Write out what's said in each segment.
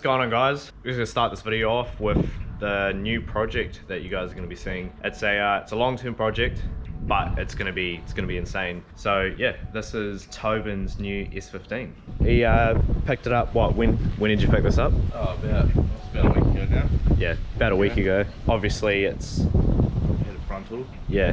going on, guys? We're just gonna start this video off with the new project that you guys are gonna be seeing. It's a long-term project, but it's gonna be insane. So yeah, this is Tobin's new S15. He picked it up. When did you pick this up? Oh, about a week ago now. Yeah, about a week ago. Obviously, it's Had a frontal. yeah.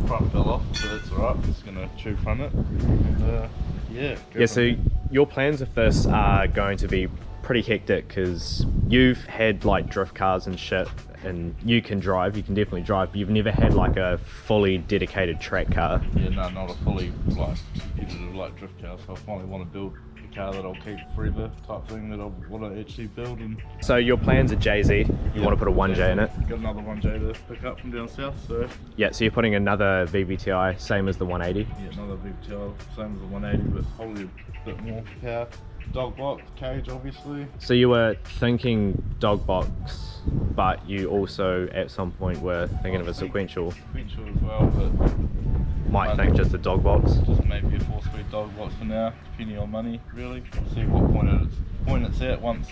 Front fell off, so that's alright. Just gonna tube front it. And, Yeah, so your plans with this are going to be pretty hectic because you've had like drift cars and shit, and you can definitely drive, but you've never had like a fully dedicated track car. Yeah, no, not a fully competitive drift car. So I finally want to build a car that I'll keep forever type thing that I want to actually build. And So your plans are JZ, you want to put a 1J in it? Got another 1J to pick up from down south, so Yeah, so you're putting another VVTi, same as the 180? yeah, another VTL, same as the 180, but probably a bit more power. Dog box, cage obviously. So you were thinking dog box, but you also at some point were thinking of a sequential. Sequential as well, but Might think just a dog box. just maybe a 4-speed dog box for now, depending on money really. See what point it's at once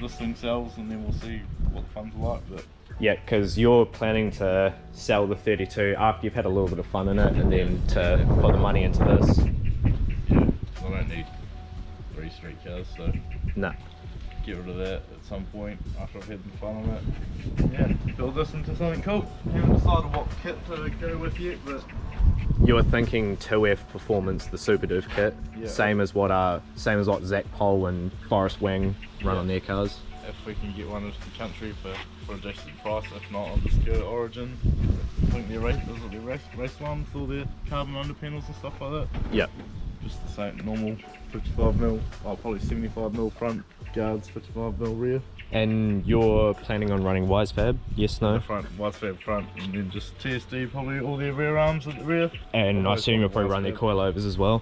this thing sells, and then we'll see what the funds are like. But Yeah, because you're planning to sell the 32 after you've had a little bit of fun in it, and then to put the money into this. yeah, I don't need 3 street cars, so Nah. get rid of that at some point after I've had some fun on it. Yeah, build this into something cool. Haven't decided what kit to go with yet, but You were thinking 2F Performance, the Super Div kit, Yeah. same as what Zach Pole and Forest Wing run Yeah. on their cars. if we can get one into the country for a decent price, if not, I'll just go Origin. I think they're race ones, all their carbon under panels and stuff like that. Yep. Just the same normal 55mm, probably 75mm front guards, 55mm rear. And you're planning on running Wisefab? Yes, no? The front, Wisefab front, and then just TSD, probably all their rear arms at the rear. And I assume you'll probably run their coilovers as well?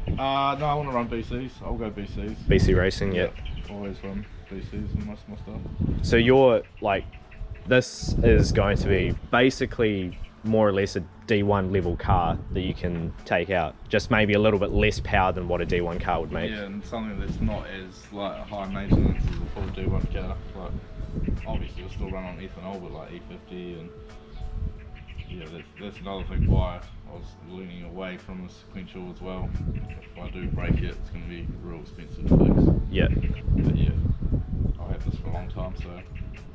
No, I want to run BCs. I'll go BCs. BC Racing, yeah. Always run BCs and most of my stuff. So you're like, this is going to be basically more or less a D1 level car that you can take out. Just maybe a little bit less power than what a D1 car would make. Yeah, and something that's not as like high maintenance as a full D1 car. Like, obviously it'll still run on ethanol, but like E50, and yeah, that's another thing why I was leaning away from the sequential as well. If I do break it, it's going to be real expensive to fix. Yeah. But yeah, I've had this for a long time, so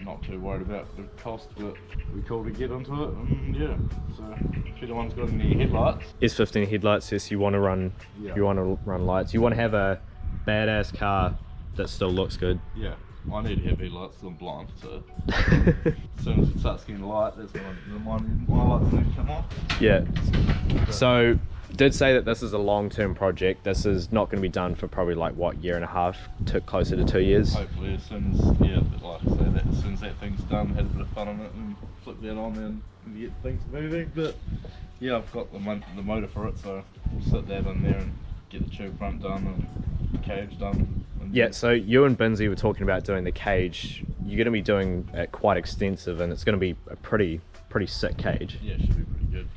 not too worried about the cost, but we cool to get into it, and yeah. So if anyone's got any headlights, S15 headlights, yes, you want to run. Yeah. You want to run lights. You want to have a badass car that still looks good. yeah, I need to have headlights because I'm blind, so as soon as it starts getting light, that's when my lights need to come off. Yeah. So did say that this is a long-term project. This is not going to be done for probably like what, year and a half, to closer to 2 years. Hopefully as soon as, yeah, like I say, that as soon as that thing's done, had a bit of fun on it and flip that on and get things moving. But yeah, I've got the motor for it, so we'll sit that in there and get the tube front done and the cage done. And Yeah, so you and Binsey were talking about doing the cage. You're going to be doing it quite extensive, and it's going to be a pretty sick cage. yeah, it should be pretty good.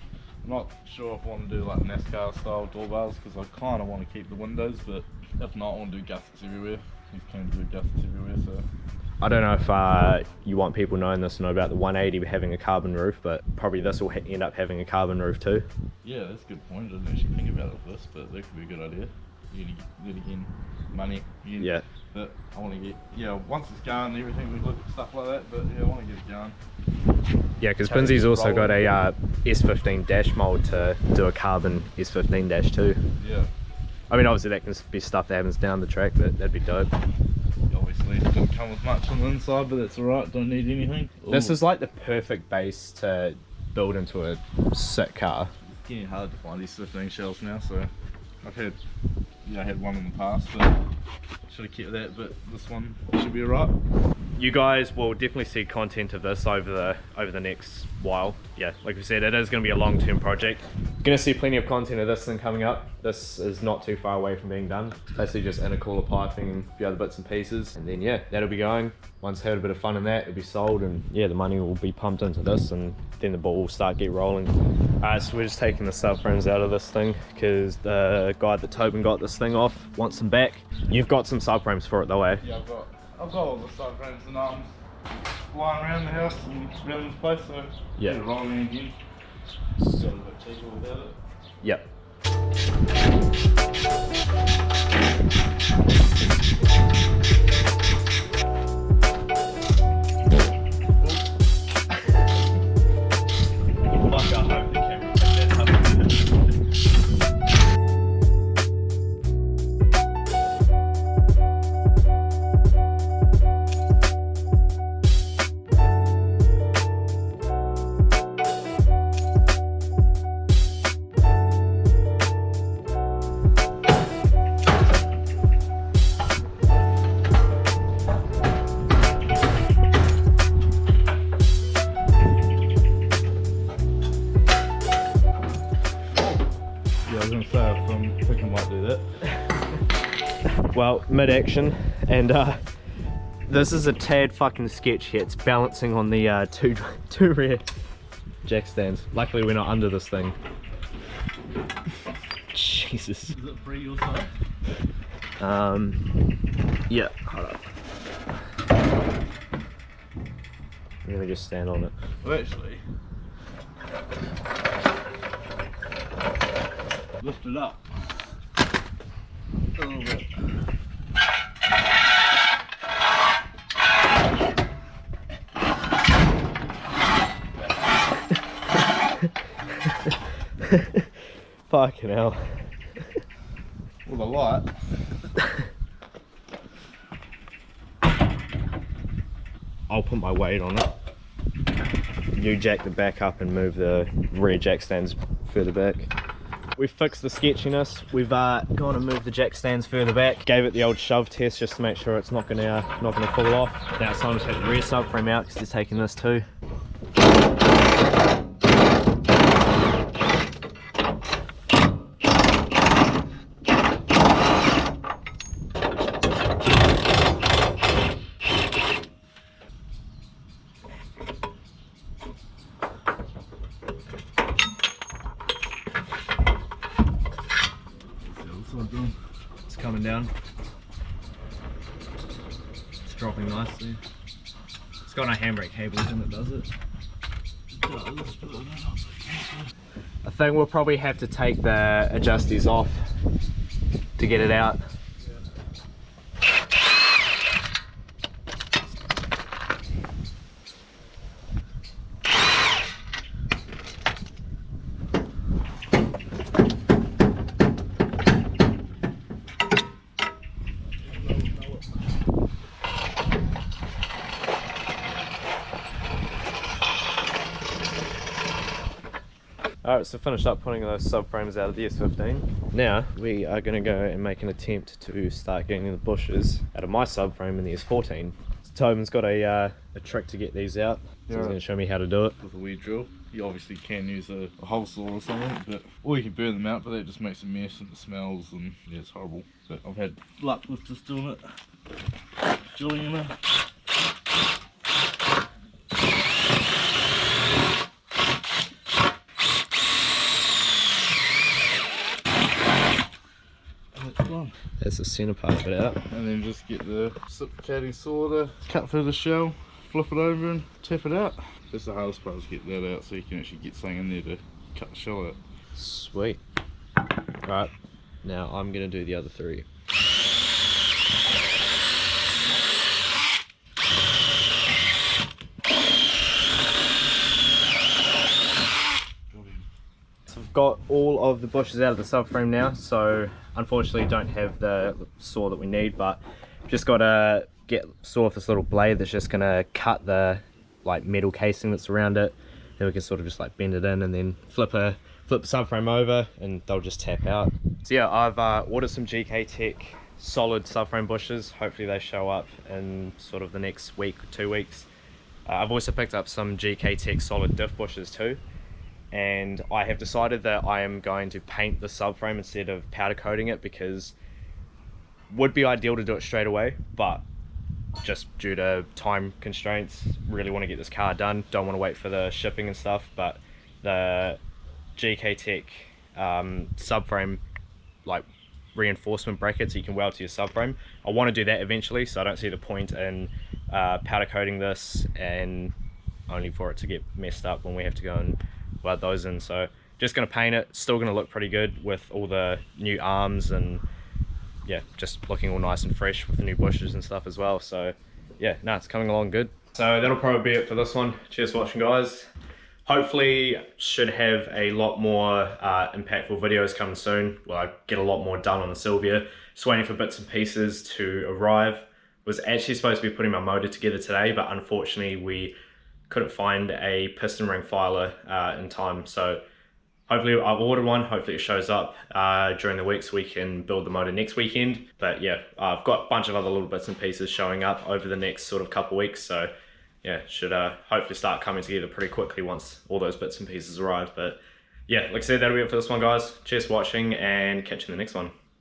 I'm not sure if I want to do like NASCAR style doorbells because I kind of want to keep the windows, but if not, I want to do gussets everywhere. He's keen to do gussets everywhere, so I don't know if you want people knowing this or know about the 180 having a carbon roof, but probably this will end up having a carbon roof too. yeah, that's a good point. I didn't actually think about it with this, but that could be a good idea. You're gonna get again money. Yeah. But I want to get, yeah, once it's going, everything we look at stuff like that. But yeah, I want to get it going. Yeah, because Cage Binsey's also roll. got a S15 dash mold to do a carbon S15 dash too. Yeah, I mean, obviously that can be stuff that happens down the track, but that'd be dope. obviously it didn't come with much on the inside, but that's alright. Don't need anything. This Ooh, is like the perfect base to build into a sick car. it's getting hard to find these 15 shells now. So I've had, yeah, I had one in the past, but should have kept that. But this one should be alright. You guys will definitely see content of this over the next while. Yeah, like we said, it is going to be a long-term project. Gonna see plenty of content of this thing coming up. This is not too far away from being done. It's basically just intercooler piping and a few other bits and pieces. And then yeah, that'll be going. Once I had a bit of fun in that, it'll be sold, and yeah, the money will be pumped into this, and then the ball will start get rolling. So we're just taking the subframes out of this thing because the guy that Tobin got this thing off wants them back. You've got some subframes for it though, eh? Yeah, I've got all the subframes and arms lying around the house and around the place, so yeah, get it rolling again. Just got a bit cheaper without it. Yep. Fuck, I hope the camera picked that up. Well, mid-action, and this is a tad fucking sketch here. It's balancing on the two rear jack stands. Luckily we're not under this thing. Jesus. Is it free your side? Yeah, hold up. Let me just stand on it. Well, actually, lift it up a little bit. Fucking hell. With a light. I'll put my weight on it. You jack the back up and move the rear jack stands further back. We've fixed the sketchiness. We've gone and moved the jack stands further back. Gave it the old shove test just to make sure it's not gonna fall off. Now it's time to take the rear subframe out because they're taking this too. It's coming down. It's dropping nicely. It's got no handbrake cables in it, does it? I think we'll probably have to take the adjusties off to get it out. Alright, so finished up putting those subframes out of the S15. Now we are going to go and make an attempt to start getting the bushes out of my subframe in the S14. So Tobin's got a trick to get these out. So he's going to show me how to do it. With a weed drill. You obviously can use a hole saw or something, but or you can burn them out, but that just makes a mess and it smells and yeah, it's horrible. But I've had luck with just doing it. Drilling them out. That's the centre part of it out. And then just get the reciprocating saw to cut through the shell, flip it over and tap it out. That's the hardest part, is get that out so you can actually get something in there to cut the shell out. Sweet. Right, now I'm going to do the other three. So I've got all of the bushes out of the subframe now, so unfortunately don't have the saw that we need, but just got to saw off this little blade that's just going to cut the like metal casing that's around it. Then we can sort of just like bend it in and then flip the subframe over and they'll just tap out. So yeah, I've ordered some GK Tech solid subframe bushes. Hopefully they show up in sort of the next week or 2 weeks. I've also picked up some GK Tech solid diff bushes too. and I have decided that I am going to paint the subframe instead of powder coating it, because would be ideal to do it straight away, but just due to time constraints, really want to get this car done, don't want to wait for the shipping and stuff. But the GK Tech subframe like reinforcement brackets you can weld to your subframe, I want to do that eventually, so I don't see the point in powder coating this and only for it to get messed up when we have to go and weld those in. So just going to paint it, still going to look pretty good with all the new arms, and yeah, just looking all nice and fresh with the new bushes and stuff as well. So yeah, no, it's coming along good. So that'll probably be it for this one. Cheers for watching, guys. Hopefully should have a lot more impactful videos coming soon. Well, I get a lot more done on the Sylvia. Just waiting for bits and pieces to arrive. Was actually supposed to be putting my motor together today, but unfortunately we couldn't find a piston ring filer in time. So hopefully I've ordered one, hopefully it shows up during the week so we can build the motor next weekend. But yeah, I've got a bunch of other little bits and pieces showing up over the next sort of couple weeks. So yeah, should hopefully start coming together pretty quickly once all those bits and pieces arrive. But yeah, like I said, that'll be it for this one, guys. Cheers for watching, and catch you in the next one.